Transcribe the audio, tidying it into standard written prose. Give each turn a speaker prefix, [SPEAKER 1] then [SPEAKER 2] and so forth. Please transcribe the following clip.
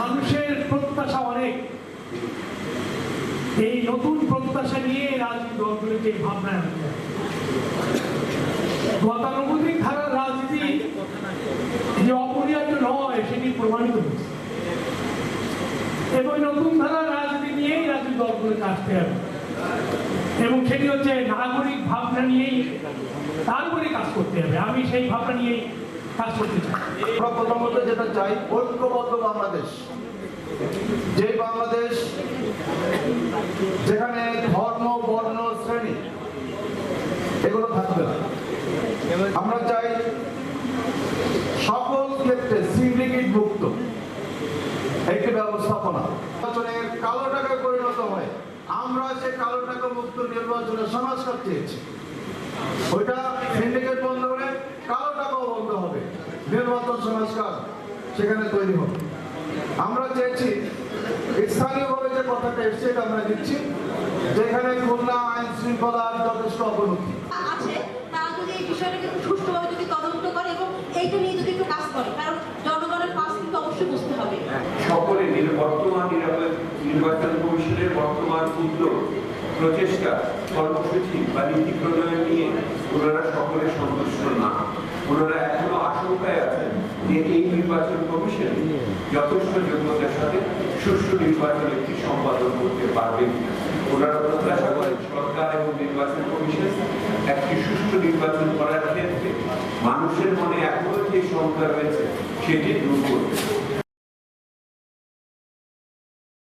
[SPEAKER 1] মানুষের প্রত্যাশা অনেক। এই নতুন প্রত্যাশা নিয়ে রাজনীতি দলগুলিকে ভাবনা আনতে হবে। গতানুগতিক ধারার রাজনীতি যে অপরিহার্য নয় সেটি প্রমাণিত হয়েছে, এবং নতুন ধারার রাজনীতি নিয়েই রাজনীতি দলগুলোকে আসতে হবে, এবং সেটি হচ্ছে নাগরিক ভাবনা নিয়েই তারপরে কাজ করতে হবে। আমি সেই ভাবনা নিয়েই কাজ করতে চাই।
[SPEAKER 2] প্রথমত যেটা চাই, ঐক্যবদ্ধ বাংলাদেশ, যে বাংলাদেশ যেখানে ধর্ম, বর্ণ, শ্রেণী এগুলো থাকবে না। আমরা চাই সকল ক্ষেত্রে সিন্ডিকেট মুক্ত একটি ব্যবস্থাপনা। নির্বাচনের কালো টাকায় পরিণত হয়, আমরা সে কালো টাকা মুক্ত নির্বাচনের সংস্কার চেয়েছি। ওইটা সিন্ডিকেট বন্ধ করে কালো টাকাও বন্ধ হবে, নির্বাচন সংস্কার সেখানে তৈরি হবে। আমরা চেয়েছি স্থানীয়ভাবে যে কথাটা এসছে এটা আমরা দিচ্ছি, যেখানে খুলনা আইন শৃঙ্খলার যথেষ্ট অবনতি
[SPEAKER 3] আছে, তারা যদি এই বিষয়টাকে সুষ্ঠুভাবে যদি তদন্ত করে এবং এইটা নিয়ে যদি একটু কাজ করে, কারণ জনগণের পাশ কিন্তু অবশ্যই বুঝতে হবে।
[SPEAKER 4] সকলে বর্তমান নির্বাচন কমিশনের বর্তমান উদ্যোগ, প্রচেষ্টা, কর্মসূচি বা নীতি প্রণয়ন নিয়ে ওনারা সকলে সন্তুষ্ট না। ওনারা এখনো আশঙ্কায় আছেন যে এই নির্বাচন কমিশন যথেষ্ট যোগ্যতার সাথে সুষ্ঠু নির্বাচন একটি সম্পাদন করতে পারবেন। ওনারা প্রত্যাশা করেন সরকার এবং নির্বাচন কমিশন একটি সুষ্ঠু নির্বাচন করার ক্ষেত্রে মানুষের মনে এখনো যে শঙ্কা রয়েছে সেটি দূর করবে।